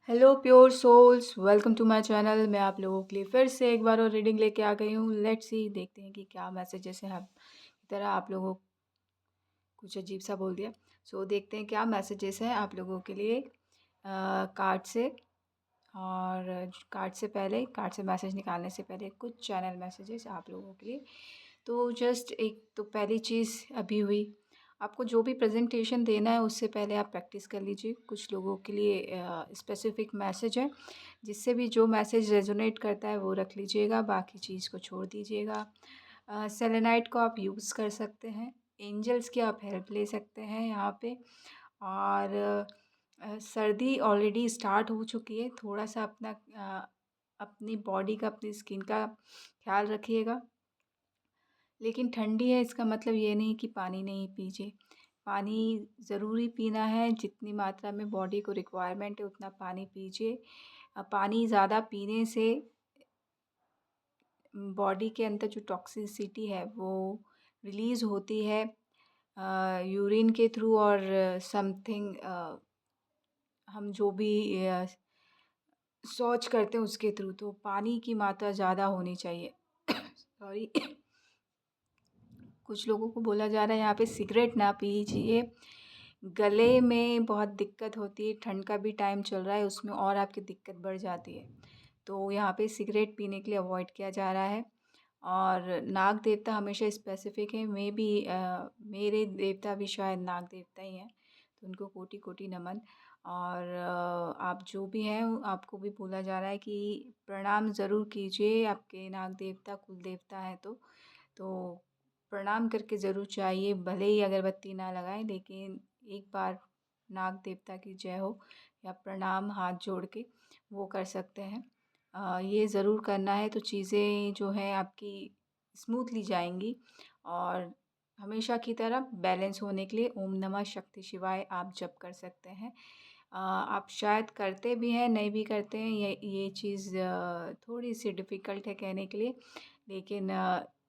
Hello pure souls, welcome to my channel. मैं आप लोगों के लिए फिर से एक बार और रीडिंग लेके आ गई हूँ। लेट्स सी, देखते हैं कि क्या मैसेजेस हैं। आप की तरह आप लोगों कुछ अजीब सा बोल दिया। देखते हैं क्या मैसेजेस हैं आप लोगों के लिए कार्ड से। और कार्ड से मैसेज निकालने से पहले कुछ चैनल मैसेजेस आप लोगों के लिए। तो जस्ट एक तो पहली चीज़ अभी हुई, आपको जो भी प्रेजेंटेशन देना है उससे पहले आप प्रैक्टिस कर लीजिए। कुछ लोगों के लिए स्पेसिफिक मैसेज है, जिससे भी जो मैसेज रेजोनेट करता है वो रख लीजिएगा, बाकी चीज़ को छोड़ दीजिएगा। सेलेनाइट को आप यूज़ कर सकते हैं, एंजल्स की आप हेल्प ले सकते हैं यहाँ पे। और सर्दी ऑलरेडी स्टार्ट हो चुकी है, थोड़ा सा अपनी बॉडी का, अपनी स्किन का ख्याल रखिएगा। लेकिन ठंडी है इसका मतलब ये नहीं कि पानी नहीं पीजिए। पानी ज़रूरी पीना है, जितनी मात्रा में बॉडी को रिक्वायरमेंट है उतना पानी पीजिए। पानी ज़्यादा पीने से बॉडी के अंदर जो टॉक्सिसिटी है वो रिलीज़ होती है यूरिन के थ्रू, और समथिंग हम जो भी शौच करते हैं उसके थ्रू। तो पानी की मात्रा ज़्यादा होनी चाहिए। सॉरी। कुछ लोगों को बोला जा रहा है यहाँ पे सिगरेट ना पीजिए, गले में बहुत दिक्कत होती है। ठंड का भी टाइम चल रहा है, उसमें और आपकी दिक्कत बढ़ जाती है। तो यहाँ पे सिगरेट पीने के लिए अवॉइड किया जा रहा है। और नाग देवता हमेशा स्पेसिफिक है, मेरे देवता भी शायद नाग देवता ही हैं, तो उनको कोटि कोटि नमन। और आप जो भी हैं आपको भी बोला जा रहा है कि प्रणाम ज़रूर कीजिए, आपके नाग देवता कुल देवता हैं तो प्रणाम करके ज़रूर चाहिए। भले ही अगरबत्ती ना लगाएं, लेकिन एक बार नाग देवता की जय हो या प्रणाम हाथ जोड़ के वो कर सकते हैं। ये ज़रूर करना है, तो चीज़ें जो हैं आपकी स्मूथली जाएंगी। और हमेशा की तरह बैलेंस होने के लिए ओम नमः शक्ति शिवाय आप जप कर सकते हैं। आप शायद करते भी हैं, नहीं भी करते हैं, ये चीज़ थोड़ी सी डिफ़िकल्ट है कहने के लिए, लेकिन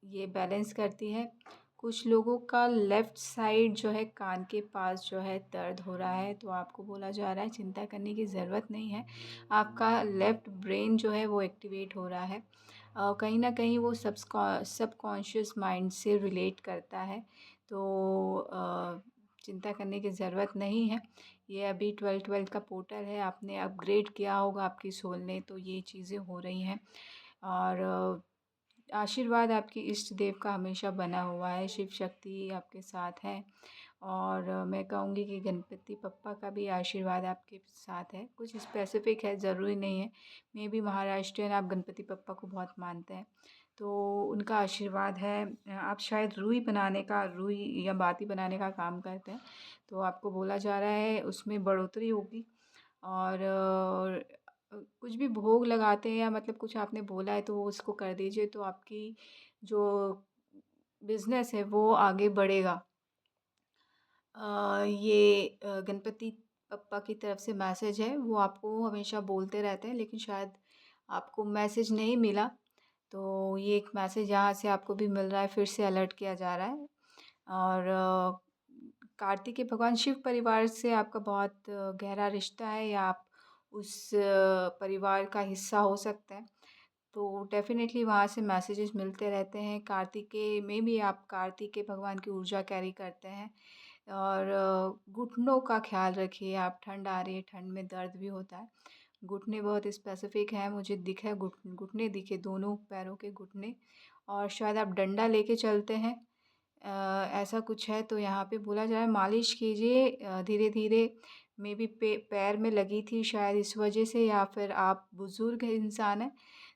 ये बैलेंस करती है। कुछ लोगों का लेफ़्ट साइड जो है कान के पास जो है दर्द हो रहा है, तो आपको बोला जा रहा है चिंता करने की ज़रूरत नहीं है। आपका लेफ़्ट ब्रेन जो है वो एक्टिवेट हो रहा है। कहीं न कहीं वो सबकॉन्शियस माइंड से रिलेट करता है। तो चिंता करने की ज़रूरत नहीं है। ये अभी 12th का पोर्टल है, आपने अपग्रेड किया होगा आपकी सोल ने, तो ये चीज़ें हो रही हैं। और आशीर्वाद आपके इष्ट देव का हमेशा बना हुआ है, शिव शक्ति आपके साथ है। और मैं कहूँगी कि गणपति पप्पा का भी आशीर्वाद आपके साथ है। कुछ स्पेसिफिक है, ज़रूरी नहीं है। मे बी महाराष्ट्रियन आप गणपति पप्पा को बहुत मानते हैं, तो उनका आशीर्वाद है। आप शायद रुई या बाती बनाने का काम करते हैं, तो आपको बोला जा रहा है उसमें बढ़ोतरी होगी। और कुछ भी भोग लगाते हैं या मतलब कुछ आपने बोला है तो वो उसको कर दीजिए, तो आपकी जो बिज़नेस है वो आगे बढ़ेगा। ये गणपति पप्पा की तरफ से मैसेज है, वो आपको हमेशा बोलते रहते हैं, लेकिन शायद आपको मैसेज नहीं मिला। तो ये एक मैसेज यहाँ से आपको भी मिल रहा है, फिर से अलर्ट किया जा रहा है। और कार्तिकेय भगवान शिव परिवार से आपका बहुत गहरा रिश्ता है, या आप उस परिवार का हिस्सा हो सकते हैं। तो डेफ़िनेटली वहाँ से मैसेजेस मिलते रहते हैं। कार्तिकेय में भी आप कार्तिकेय भगवान की ऊर्जा कैरी करते हैं। और घुटनों का ख़्याल रखिए आप, ठंड आ रही है, ठंड में दर्द भी होता है। घुटने बहुत स्पेसिफ़िक हैं, मुझे दिखा घुटने दिखे, दोनों पैरों के घुटने। और शायद आप डंडा लेके चलते हैं, ऐसा कुछ है। तो यहाँ पे बोला जा रहा है मालिश कीजिए धीरे-धीरे। मे बी पैर में लगी थी शायद इस वजह से, या फिर आप बुज़ुर्ग इंसान हैं,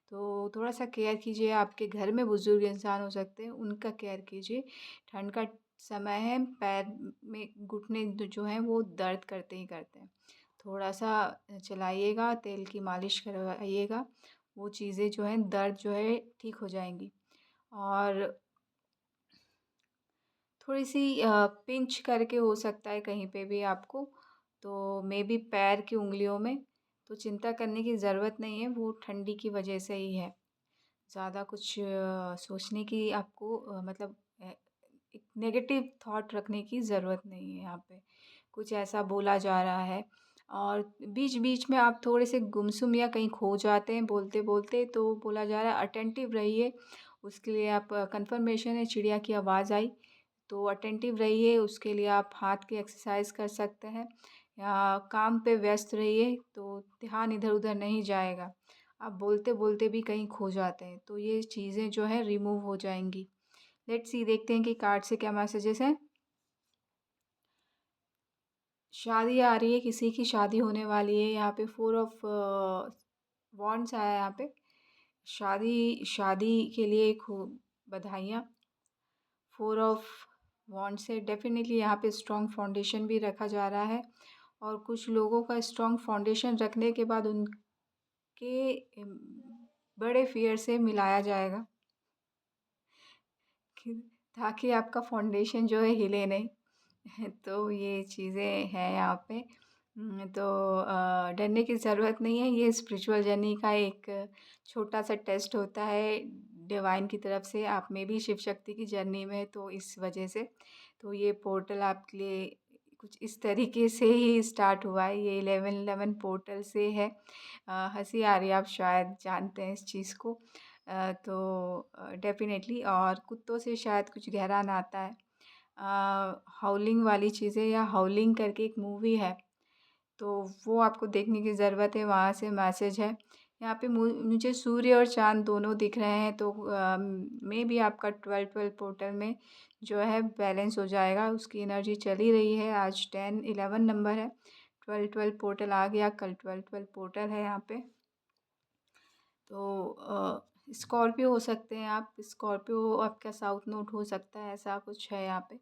तो थोड़ा-सा केयर कीजिए। आपके घर में बुज़ुर्ग इंसान हो सकते हैं, उनका केयर कीजिए। ठंड का समय है, पैर में घुटने जो हैं वो दर्द करते ही करते हैं। थोड़ा-सा चलाइएगा, तेल की मालिश करवाइएगा, वो चीज़ें जो हैं दर्द जो है ठीक हो जाएँगी। और थोड़ी-सी पिंच करके हो सकता है कहीं पे भी आपको, तो मेबी पैर की उँगलियों में। तो चिंता करने की ज़रूरत नहीं है, वो ठंडी की वजह से ही है। ज़्यादा कुछ सोचने की आपको मतलब एक नेगेटिव थॉट रखने की ज़रूरत नहीं है यहाँ पे। कुछ ऐसा बोला जा रहा है। और बीच-बीच में आप थोड़े से गुमसुम या कहीं खो जाते हैं बोलते-बोलते, तो बोला जा रहा है अटेंटिव रहिए। उसके लिए आप कन्फर्मेशन है चिड़िया की आवाज़ आई, तो अटेंटिव रहिए, उसके लिए आप हाथ की एक्सरसाइज़ कर सकते हैं या काम पे व्यस्त रहिए, तो ध्यान इधर-उधर नहीं जाएगा। आप बोलते-बोलते भी कहीं खो जाते हैं, तो ये चीज़ें जो है रिमूव हो जाएँगी। लेट्स सी देखते हैं कि कार्ड से क्या मैसेजेस हैं। शादी आ रही है, किसी की शादी होने वाली है। यहाँ पे 4 ऑफ वॉन्ड्स आया है यहाँ पे। शादी शादी के लिए खूब बधाइयाँ। 4 ऑफ वॉन्ड्स से डेफ़िनेटली यहाँ पे स्ट्रॉन्ग फाउंडेशन भी रखा जा रहा है और कुछ लोगों का स्ट्रॉन्ग फाउंडेशन रखने के बाद उनके बड़े फ़ियर से मिलाया जाएगा कि ताकि आपका फाउंडेशन जो है हिले नहीं। तो ये चीज़ें हैं यहाँ पे। तो डरने की ज़रूरत नहीं है, ये स्पिरिचुअल जर्नी का एक छोटा-सा टेस्ट होता है डिवाइन की तरफ से। आप में भी शिव शक्ति की जर्नी में, तो इस वजह से तो ये पोर्टल आपके लिए कुछ इस तरीके से ही स्टार्ट हुआ है। ये 1111 पोर्टल से है। हँसी आ रही है, आप शायद जानते हैं इस चीज़ को। तो डेफ़िनेटली और कुत्तों से शायद कुछ गहरा नाता है। हाउलिंग वाली चीज़ें या हाउलिंग करके एक मूवी है, तो वो आपको देखने की ज़रूरत है, वहाँ से मैसेज है। यहाँ पे मुझे सूर्य और चाँद दोनों दिख रहे हैं, तो मेबी आपका 12-12 पोर्टल में जो है बैलेंस हो जाएगा। उसकी एनर्जी चली रही है, आज 10-11 नंबर है, 12-12 पोर्टल आ गया, कल 12-12 पोर्टल है यहाँ पे। तो स्कॉर्पियो हो सकते हैं आप, स्कॉर्पियो आपका साउथ नोड हो सकता है, ऐसा कुछ है यहाँ पे।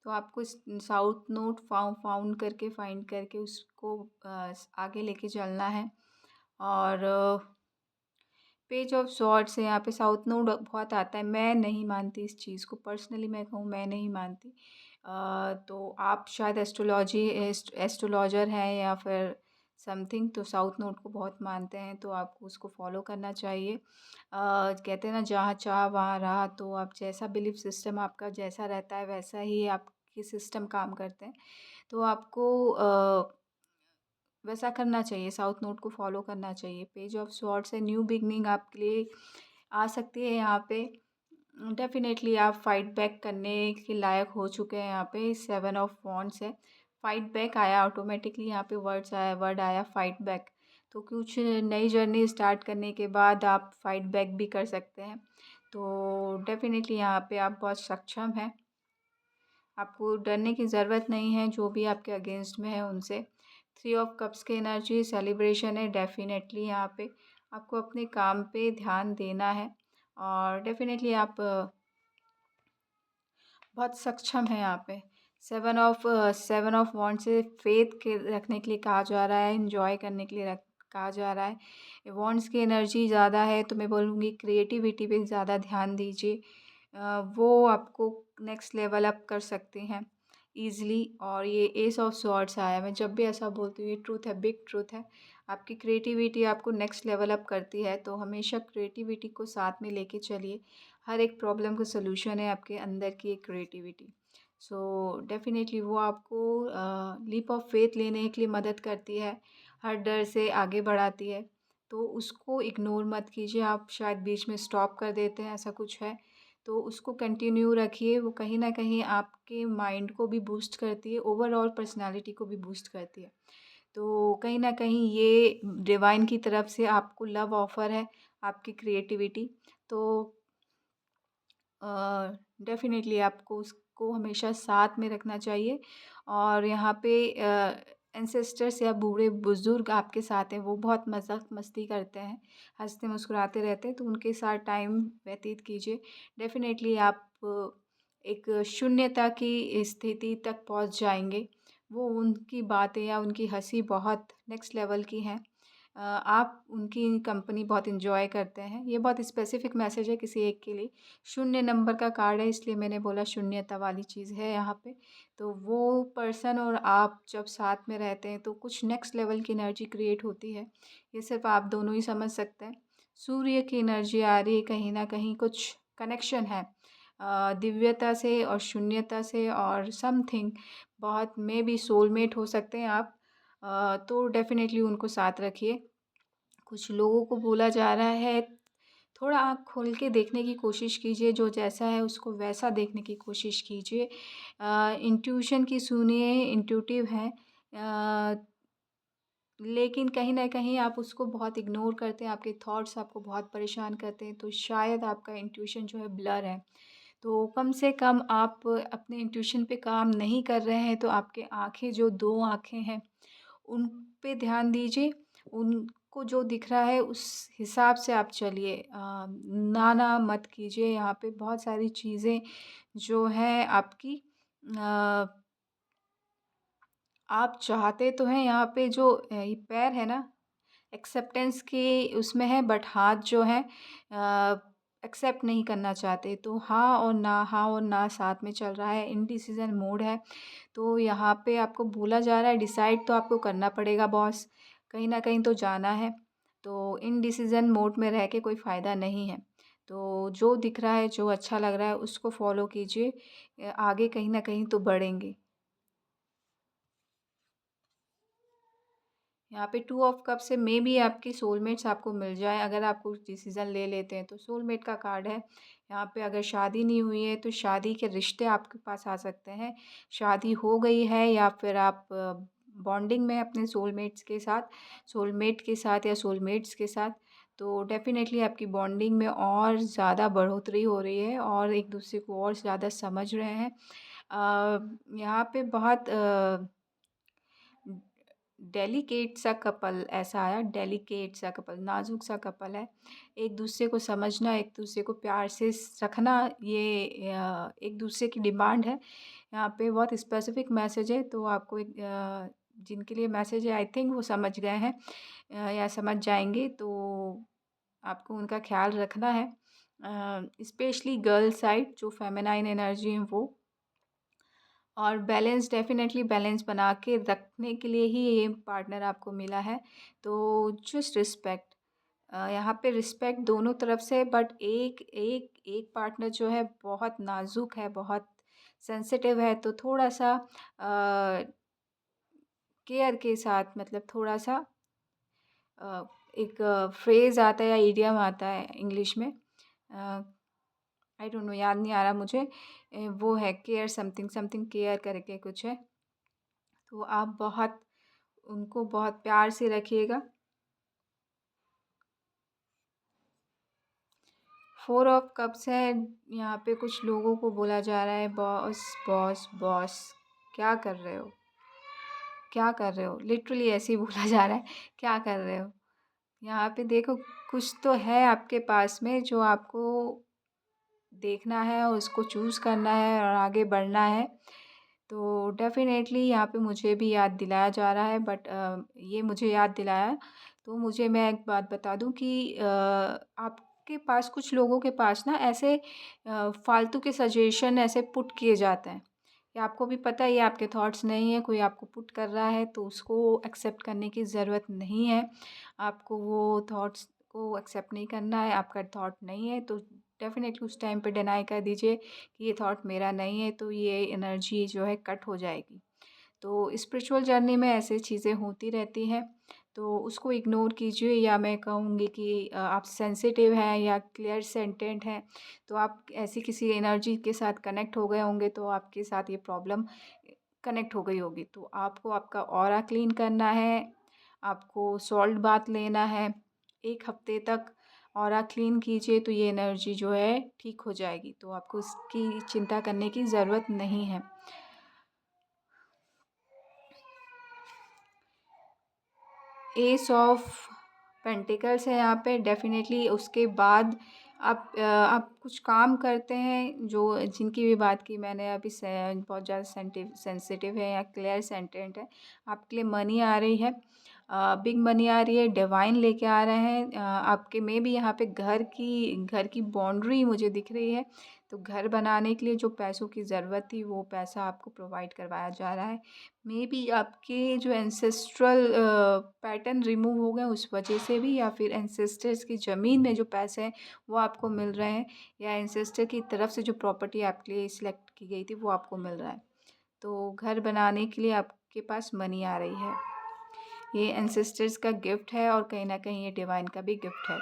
तो आपको इस साउथ नोड फाउंड करके फाइंड करके उसको आगे लेके चलना है। और पेज ऑफ सॉर्ड्स है यहाँ पे, साउथ नोड बहुत आता है। मैं नहीं मानती इस चीज़ को, पर्सनली मैं कहूँ मैं नहीं मानती। तो आप शायद एस्ट्रोलॉजर हैं या फिर समथिंग, तो साउथ नोड को बहुत मानते हैं, तो आपको उसको फॉलो करना चाहिए। कहते हैं ना, जहाँ चाह वहाँ राह, तो आप जैसा बिलीफ सिस्टम आपका जैसा रहता है वैसा ही आपके सिस्टम काम करते हैं। तो आपको वैसा करना चाहिए, साउथ नोड को फॉलो करना चाहिए। पेज ऑफ स्वॉर्ड्स है, न्यू बिगनिंग आपके लिए आ सकती है यहाँ पे। डेफ़िनेटली आप फाइट बैक करने के लायक हो चुके हैं यहाँ पे। 7 ऑफ वॉन्ड्स है, फाइट बैक आया ऑटोमेटिकली, यहाँ पे वर्ड आया फाइट बैक। तो कुछ नई जर्नी स्टार्ट करने के बाद आप फाइट बैक भी कर सकते हैं। तो डेफ़िनेटली यहाँ पे आप बहुत सक्षम हैं, आपको डरने की ज़रूरत नहीं है जो भी आपके अगेंस्ट में है उनसे। 3 ऑफ कप्स की एनर्जी सेलिब्रेशन है, डेफ़िनेटली यहाँ पे आपको अपने काम पे ध्यान देना है और डेफ़िनेटली आप बहुत सक्षम हैं यहाँ पे। 7 ऑफ वॉन्ड से फेथ के रखने के लिए कहा जा रहा है, एन्जॉय करने के लिए कहा जा रहा है। वॉन्ड्स की एनर्जी ज़्यादा है, तो मैं बोलूँगी क्रिएटिविटी पे ज़्यादा ध्यान दीजिए। वो आपको नेक्स्ट लेवल अप कर सकती हैं ईज़िली। और ये एस ऑफ स्वॉर्ड्स आया है, मैं जब भी ऐसा बोलती हूँ ये ट्रुथ है, बिग ट्रुथ है। आपकी क्रिएटिविटी आपको नेक्स्ट लेवल अप करती है, तो हमेशा क्रिएटिविटी को साथ में लेके चलिए। हर एक प्रॉब्लम का सॉल्यूशन है आपके अंदर की एक क्रिएटिविटी। सो डेफ़िनेटली वो आपको लीप ऑफ फेथ लेने के लिए मदद करती है, हर डर से आगे बढ़ाती है। तो उसको इग्नोर मत कीजिए, आप शायद बीच में स्टॉप कर देते हैं, ऐसा कुछ है। तो उसको कंटिन्यू रखिए, वो कहीं न कहीं आपके माइंड को भी बूस्ट करती है, ओवरऑल पर्सनैलिटी को भी बूस्ट करती है। तो कहीं न कहीं ये डिवाइन की तरफ से आपको लव ऑफ़र है, आपकी क्रिएटिविटी। तो डेफ़िनेटली आपको उसको हमेशा साथ में रखना चाहिए। और यहाँ पे एंसेस्टर्स या बूढ़े-बुज़ुर्ग आपके साथ हैं, वो बहुत मज़ाक मस्ती करते हैं, हँसते-मुस्कुराते रहते हैं, तो उनके साथ टाइम व्यतीत कीजिए। डेफ़िनेटली आप एक शून्यता की स्थिति तक पहुँच जाएँगे। वो उनकी बातें या उनकी हँसी बहुत नेक्स्ट लेवल की हैं। आप उनकी कंपनी बहुत एन्जॉय करते हैं। ये बहुत स्पेसिफ़िक मैसेज है किसी एक के लिए। शून्य नंबर का कार्ड है, इसलिए मैंने बोला शून्यता वाली चीज़ है यहाँ पे। तो वो पर्सन और आप जब साथ में रहते हैं, तो कुछ नेक्स्ट लेवल की एनर्जी क्रिएट होती है। ये सिर्फ़ आप दोनों ही समझ सकते हैं। सूर्य की एनर्जी आ रही है, कहीं न कहीं कुछ कनेक्शन है दिव्यता से और शून्यता से और समथिंग। बहुत मेबी सोलमेट हो सकते हैं आप। तो डेफ़िनेटली उनको साथ रखिए। कुछ लोगों को बोला जा रहा है, थोड़ा आँख खोल के देखने की कोशिश कीजिए, जो जैसा है उसको वैसा देखने की कोशिश कीजिए। इंट्यूशन की सुनिए, इंट्यूटिव हैं, लेकिन कहीं न कहीं आप उसको बहुत इग्नोर करते हैं, आपके थॉट्स आपको बहुत परेशान करते हैं, तो शायद आपका इंट्यूशन जो है ब्लर है। तो कम से कम आप अपने इंट्यूशन पे काम नहीं कर रहे हैं, तो आपके आँखें जो 2 आँखें हैं, उन पे ध्यान दीजिए। उनको जो दिख रहा है उस हिसाब से आप चलिए। ना मत कीजिए। यहाँ पे बहुत सारी चीज़ें जो हैं आपकी, अ, आप चाहते तो हैं, यहाँ पे जो ये पैर है ना, एक्सेप्टेंस की उसमें है, बट हाथ जो है एक्सेप्ट नहीं करना चाहते। तो हाँ और ना साथ में चल रहा है, इनडिसिज़न मोड है। तो यहाँ पे आपको बोला जा रहा है डिसाइड तो आपको करना पड़ेगा बॉस, कहीं न कहीं तो जाना है। तो इनडिसिज़न मोड में रह के कोई फ़ायदा नहीं है। तो जो दिख रहा है, जो अच्छा लग रहा है उसको फ़ॉलो कीजिए। आगे कहीं न कहीं तो बढ़ेंगे। यहाँ पे 2 ऑफ कप से मेबी आपकी सोलमेट्स आपको मिल जाएँ, अगर आप कुछ डिसीज़न ले लेते हैं तो। सोलमेट का कार्ड है। यहाँ पे अगर शादी नहीं हुई है तो शादी के रिश्ते आपके पास आ सकते हैं। शादी हो गई है या फिर आप बॉन्डिंग में अपने सोलमेट के साथ या सोलमेट्स के साथ, तो डेफ़िनेटली आपकी बॉन्डिंग में और ज़्यादा बढ़ोतरी हो रही है और एक-दूसरे को और ज़्यादा समझ रहे हैं। यहाँ पे बहुत डेलिकेट सा कपल ऐसा आया, डेलिकेट सा कपल, नाज़ुक सा कपल है। एक-दूसरे को समझना, एक-दूसरे को प्यार से रखना, ये एक-दूसरे की डिमांड है। यहाँ पे बहुत स्पेसिफ़िक मैसेज है, तो आपको जिनके लिए मैसेज है आई थिंक वो समझ गए हैं, या समझ जाएँगे, तो आपको उनका ख़्याल रखना है। स्पेशली गर्ल साइड जो फ़ेमिनाइन एनर्जी है वो। और बैलेंस, डेफ़िनेटली बैलेंस बना के रखने के लिए ही ये पार्टनर आपको मिला है। तो जस्ट रिस्पेक्ट, यहाँ पे रिस्पेक्ट दोनों तरफ से, बट एक एक एक पार्टनर जो है बहुत नाज़ुक है, बहुत सेंसिटिव है, तो थोड़ा-सा केयर के साथ, मतलब थोड़ा-सा एक फ्रेज़ आता है या इडियम आता है इंग्लिश में, आई डोंट नो, याद नहीं आ रहा मुझे। वो है केयर समथिंग समथिंग केयर करके कुछ है। तो आप बहुत उनको बहुत प्यार से रखिएगा। 4 ऑफ कप्स है। यहाँ पे कुछ लोगों को बोला जा रहा है बॉस बॉस बॉस, क्या कर रहे हो? क्या कर रहे हो? लिटरली ऐसे ही बोला जा रहा है, क्या कर रहे हो? यहाँ पे देखो, कुछ तो है आपके पास में जो आपको देखना है, उसको चूज़ करना है और आगे बढ़ना है। तो डेफ़िनेटली यहाँ पे मुझे भी याद दिलाया जा रहा है, बट ये मुझे याद दिलाया, तो मुझे, मैं एक बात बता दूँ कि आपके पास, कुछ लोगों के पास ना ऐसे फ़ालतू के सजेशन ऐसे पुट किए जाते हैं, कि आपको भी पता है ये आपके थॉट्स नहीं है, कोई आपको पुट कर रहा है तो उसको एक्सेप्ट करने की ज़रूरत नहीं है। आपको वो थॉट्स को एक्सेप्ट नहीं करना है, आपका थॉट नहीं है, तो डेफ़िनेटली उस टाइम पे डिनाई कर दीजिए कि ये थॉट मेरा नहीं है, तो ये एनर्जी जो है कट हो जाएगी। तो स्पिरिचुअल जर्नी में ऐसी चीज़ें होती रहती हैं, तो उसको इग्नोर कीजिए, या मैं कहूँगी कि आप सेंसिटिव हैं या क्लियर सेंटेंट हैं, तो आप ऐसी किसी एनर्जी के साथ कनेक्ट हो गए होंगे, तो आपके साथ ये प्रॉब्लम कनेक्ट हो गई होगी। तो आपको आपका ऑरा क्लीन करना है, आपको सॉल्ट बाथ लेना है 1 हफ़्ते तक। ऑरा क्लीन कीजिए तो ये एनर्जी जो है ठीक हो जाएगी, तो आपको इसकी चिंता करने की ज़रूरत नहीं है। एस ऑफ पेंटिकल्स है यहाँ पे, डेफ़िनेटली उसके बाद आप कुछ काम करते हैं, जो जिनकी भी बात की मैंने अभी से, बहुत ज़्यादा सेंसिटिव है या क्लियर सेंटेंट है, आपके लिए मनी आ रही है, बिग मनी आ रही है, डिवाइन लेके आ रहे हैं। आपके में भी यहाँ पे घर की बाउंड्री मुझे दिख रही है, तो घर बनाने के लिए जो पैसों की ज़रूरत थी वो पैसा आपको प्रोवाइड करवाया जा रहा है। मेबी आपके जो एंसेस्ट्रल पैटर्न रिमूव हो गए उस वजह से भी, या फिर एंसेस्टर्स की ज़मीन में जो पैसे हैं वो आपको मिल रहे हैं, या एंसेस्टर की तरफ से जो प्रॉपर्टी आपके लिए सिलेक्ट की गई थी वो आपको मिल रहा है। तो घर बनाने के लिए आपके पास मनी आ रही है। ये एंसेस्टर्स का गिफ्ट है और कहीं न कहीं ये डिवाइन का भी गिफ्ट है।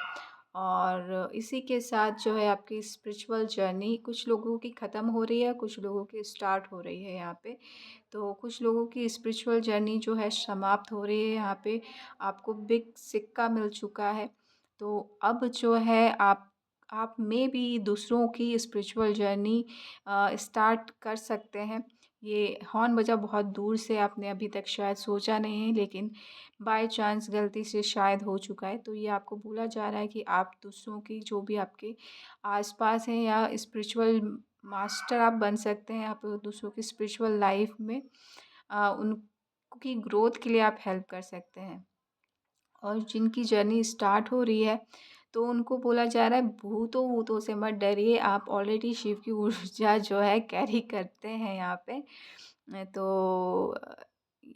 और इसी के साथ जो है आपकी स्पिरिचुअल जर्नी कुछ लोगों की ख़त्म हो रही है, कुछ लोगों की स्टार्ट हो रही है यहाँ पे। तो कुछ लोगों की स्पिरिचुअल जर्नी जो है समाप्त हो रही है यहाँ पे, आपको बिग सिक्का मिल चुका है। तो अब जो है आप में भी दूसरों की स्पिरिचुअल जर्नी स्टार्ट कर सकते हैं। ये हॉर्न बजा बहुत दूर से, आपने अभी तक शायद सोचा नहीं है, लेकिन बाय चांस गलती से शायद हो चुका है। तो ये आपको बोला जा रहा है कि आप दूसरों की, जो भी आपके आस-पास हैं, या स्पिरिचुअल मास्टर आप बन सकते हैं। आप दूसरों की स्पिरिचुअल लाइफ में उनकी ग्रोथ के लिए आप हेल्प कर सकते हैं। और जिनकी जर्नी स्टार्ट हो रही है, तो उनको बोला जा रहा है भूतों-वूतों से मत डरिए, आप ऑलरेडी शिव की ऊर्जा जो है कैरी करते हैं यहाँ पे। तो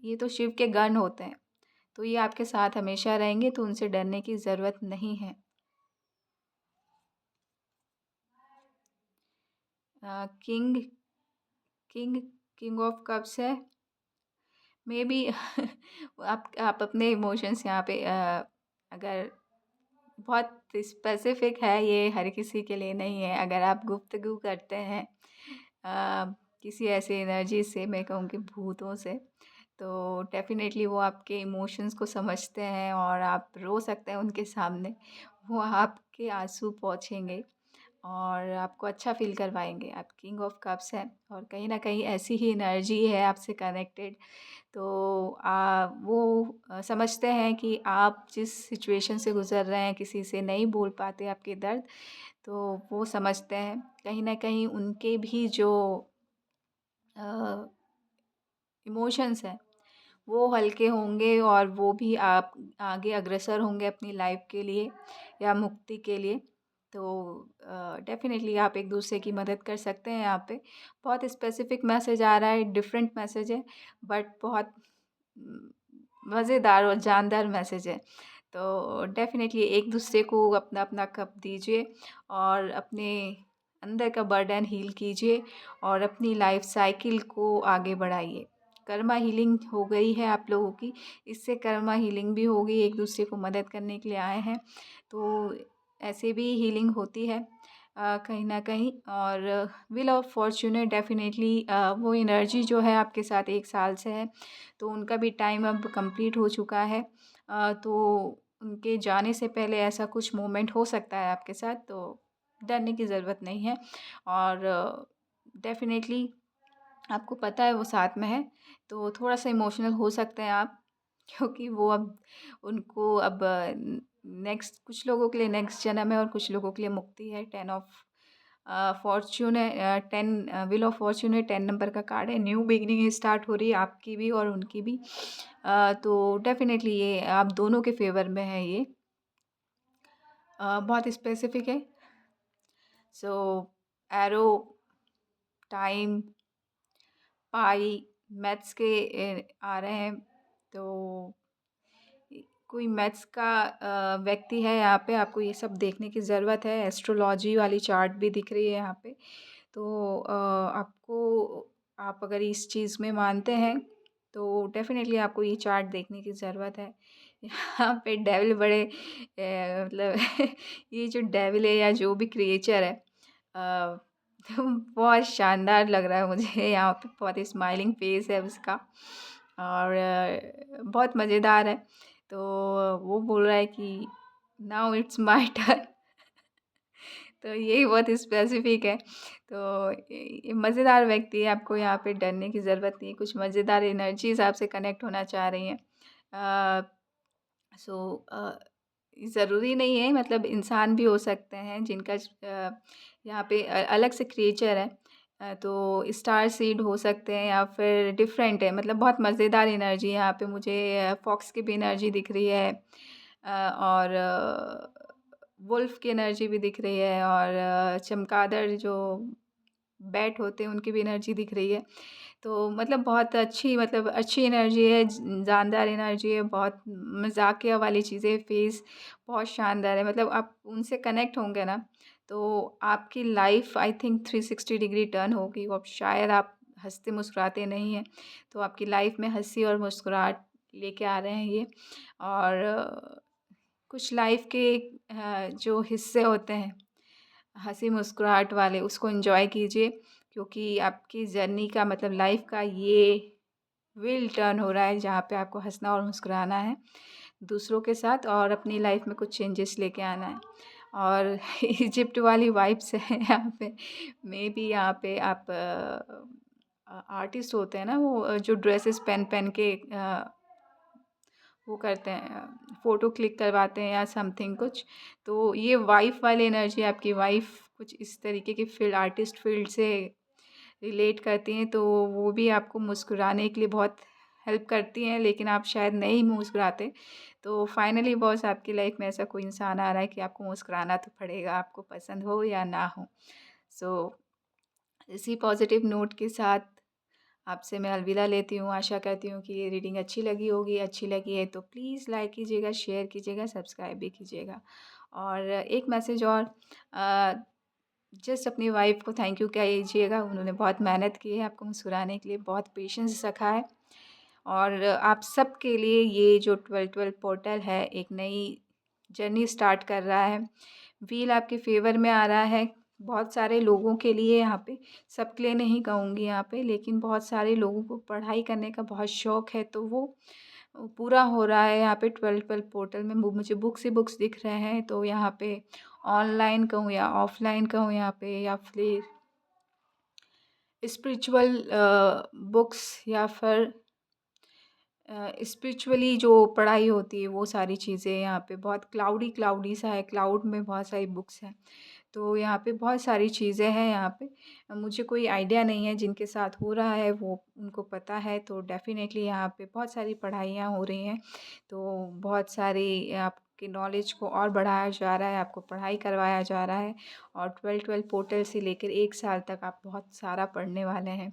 ये तो शिव के गण होते हैं, तो ये आपके साथ हमेशा रहेंगे, तो उनसे डरने की ज़रूरत नहीं है। King king king of cups है। मे बी आप अपने इमोशंस यहाँ पे अगर बहुत स्पेसिफिक है, ये हर किसी के लिए नहीं है। अगर आप गुफ्तगू करते हैं किसी ऐसी एनर्जी से, मैं कहूँगी भूतों से, तो डेफ़िनेटली वो आपके इमोशंस को समझते हैं और आप रो सकते हैं उनके सामने। वो आपके आँसू पोंछेंगे और आपको अच्छा फ़ील करवाएँगे। आप किंग ऑफ कप्स हैं और कहीं न कहीं ऐसी ही एनर्जी है आपसे कनेक्टेड। तो वो समझते हैं कि आप जिस सिचुएशन से गुज़र रहे हैं, किसी से नहीं बोल पाते आपके दर्द, तो वो समझते हैं। कहीं न कहीं उनके भी जो अ, इमोशंस हैं, वो हल्के होंगे और वो भी आप आगे अग्रसर होंगे अपनी लाइफ़ के लिए या मुक्ति के लिए। तो डेफ़िनेटली आप एक-दूसरे की मदद कर सकते हैं यहाँ पे। बहुत स्पेसिफ़िक मैसेज आ रहा है, डिफरेंट मैसेज है, बट बहुत मज़ेदार और जानदार मैसेज है। तो डेफ़िनेटली एक-दूसरे को अपना-अपना कप दीजिए और अपने अंदर का बर्डन हील कीजिए और अपनी लाइफ़ साइकिल को आगे बढ़ाइए। कर्मा हीलिंग हो गई है आप लोगों की, इससे कर्मा हीलिंग भी होगी, एक-दूसरे को मदद करने के लिए आए हैं, तो ऐसे भी हीलिंग होती है कहीं न कहीं। और व्हील ऑफ फॉर्च्यून है डेफ़िनेटली, वो एनर्जी जो है आपके साथ 1 साल से है, तो उनका भी टाइम अब कंप्लीट हो चुका है। तो उनके जाने से पहले ऐसा कुछ मोमेंट हो सकता है आपके साथ, तो डरने की ज़रूरत नहीं है। और डेफ़िनेटली आपको पता है वो साथ में है, तो थोड़ा-सा इमोशनल हो सकते हैं आप, क्योंकि वो अब उनको अब नेक्स्ट, कुछ लोगों के लिए नेक्स्ट जन्म है और कुछ लोगों के लिए मुक्ति है। 10 ऑफ फॉर्च्यून है, 10 व्हील ऑफ फॉर्च्यून है, 10 नंबर का कार्ड है। न्यू बिगिनिंग स्टार्ट हो रही है आपकी भी और उनकी भी। तो डेफ़िनेटली ये आप दोनों के फ़ेवर में है ये। बहुत स्पेसिफ़िक है। सो एरो, टाइम, पाई, मैथ्स के आ रहे हैं, तो कोई मैथ्स का व्यक्ति है यहाँ पे, आपको ये सब देखने की ज़रूरत है। एस्ट्रोलॉजी वाली चार्ट भी दिख रही है यहाँ पे। तो आपको, आप अगर इस चीज़ में मानते हैं, तो डेफ़िनेटली आपको ये चार्ट देखने की ज़रूरत है। यहाँ पे डेविल बड़े मतलब ये जो डेविल है या जो भी क्रिएचर है, अ, बहुत शानदार लग रहा है मुझे। यहाँ पे बहुत स्माइलिंग फेस है उसका और बहुत मज़ेदार है। तो वो बोल रहा है कि नाउ इट्स माय टर्न। तो यही बहुत स्पेसिफ़िक है। तो ये मज़ेदार व्यक्ति है, आपको यहाँ पे डरने की ज़रूरत नहीं है। कुछ मज़ेदार एनर्जीज़ आपसे कनेक्ट होना चाह रही हैं। अ, सो ज़रूरी नहीं है, मतलब इंसान भी हो सकते हैं जिनका यहाँ पे अलग से क्रिएचर है। तो स्टार सीड हो सकते हैं या फिर डिफरेंट है, मतलब बहुत मज़ेदार एनर्जी है यहाँ पे। मुझे फॉक्स की भी एनर्जी दिख रही है और वुल्फ की एनर्जी भी दिख रही है और चमगादड़ जो बैट होते हैं उनकी भी एनर्जी दिख रही है। तो मतलब बहुत अच्छी, मतलब अच्छी एनर्जी है, जानदार एनर्जी है, बहुत मज़ाकिया वाली चीज़ें, फेस बहुत शानदार है। मतलब आप उनसे कनेक्ट होंगे ना, तो आपकी life I think 360 degree turn होगी और शायद आप हँसते-मुस्कुराते नहीं हैं, तो आपकी लाइफ़ में हँसी और मुस्कुराहट लेके आ रहे हैं ये। और कुछ लाइफ के जो हिस्से होते हैं हंसी मुस्कुराहट वाले, उसको एंजॉय कीजिए, क्योंकि आपकी जर्नी का मतलब लाइफ का ये व्हील टर्न हो रहा है जहाँ पे आपको हंसना और मुस्कुराना है दूसरों के साथ, और अपनी लाइफ में कुछ चेंजेस लेके आना है। और इजिप्ट वाली वाइब्स है यहाँ पे। मे बी यहाँ पे आप आर्टिस्ट होते हैं ना, वो जो ड्रेसेस पहन पहन के वो करते हैं, फ़ोटो क्लिक करवाते हैं या समथिंग कुछ। तो ये वाइफ़ वाली एनर्जी, आपकी वाइफ़ कुछ इस तरीके की फील्ड, आर्टिस्ट फील्ड से रिलेट करती हैं, तो वो भी आपको मुस्कुराने के लिए बहुत हेल्प करती हैं, लेकिन आप शायद नहीं मुस्कुराते। तो फाइनली बॉस, आपकी लाइफ में ऐसा कोई इंसान आ रहा है कि आपको मुस्कुराना तो पड़ेगा, आपको पसंद हो या ना हो। सो इसी पॉजिटिव नोट के साथ आपसे मैं अलविदा लेती हूँ। आशा करती हूँ कि ये रीडिंग अच्छी लगी होगी। अच्छी लगी है तो प्लीज़ लाइक कीजिएगा, शेयर कीजिएगा, सब्सक्राइब भी कीजिएगा। और एक मैसेज और, जस्ट अपनी वाइफ़ को थैंक यू कहिएगा। उन्होंने बहुत मेहनत की है आपको मुस्कुराने के लिए, बहुत पेशेंस रखा है। और आप सब के लिए ये जो 12-12 पोर्टल है एक नई जर्नी स्टार्ट कर रहा है। व्हील आपके फ़ेवर में आ रहा है बहुत सारे लोगों के लिए यहाँ पे, सबके लिए नहीं कहूँगी यहाँ पे, लेकिन बहुत सारे लोगों को पढ़ाई करने का बहुत शौक़ है, तो वो पूरा हो रहा है यहाँ पे 12-12 पोर्टल में। मुझे बुक्स ही बुक्स दिख रहे हैं, तो यहाँ पे ऑनलाइन कहूँ या ऑफ़लाइन कहूँ यहाँ पे, या फिर स्पिरिचुअल बुक्स, या फिर स्पिरिचुअली जो पढ़ाई होती है वो सारी चीज़ें यहाँ पे बहुत क्लाउडी क्लाउडी सा है, क्लाउड में बहुत सारी बुक्स हैं। तो यहाँ पे बहुत सारी चीज़ें हैं यहाँ पे। मुझे कोई आइडिया नहीं है, जिनके साथ हो रहा है वो उनको पता है। तो डेफ़िनेटली यहाँ पे बहुत सारी पढ़ाइयाँ हो रही हैं, तो बहुत सारी आपके नॉलेज को और बढ़ाया जा रहा है, आपको पढ़ाई करवाया जा रहा है। और 12-12 पोर्टल से लेकर 1 साल तक आप बहुत सारा पढ़ने वाले हैं।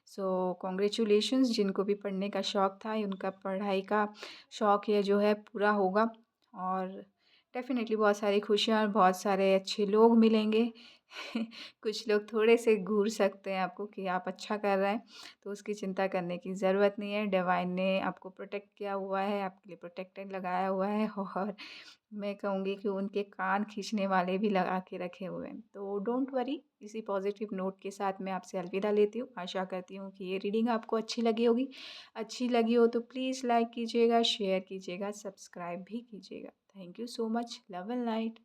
सो कांग्रेचुलेशंस, जिनको भी पढ़ने का शौक़ था, उनका पढ़ाई का शौक़ ये जो है पूरा होगा। और डेफ़िनेटली बहुत सारी खुशियाँ और बहुत सारे अच्छे लोग मिलेंगे। कुछ लोग थोड़े से घूर सकते हैं आपको कि आप अच्छा कर रहे हैं, तो उसकी चिंता करने की ज़रूरत नहीं है। डिवाइन ने आपको प्रोटेक्ट किया हुआ है, आपके लिए प्रोटेक्टेड लगाया हुआ है। और मैं कहूँगी कि उनके कान खींचने वाले भी लगा के रखे हुए हैं। तो डोंट वरी, इसी पॉजिटिव नोट के साथ मैं आपसे अलविदा लेती हूँ। आशा करती हूँ कि ये रीडिंग आपको अच्छी लगी होगी। अच्छी लगी हो तो प्लीज़ लाइक कीजिएगा, शेयर कीजिएगा, सब्सक्राइब भी कीजिएगा। Thank you so much. Love and light.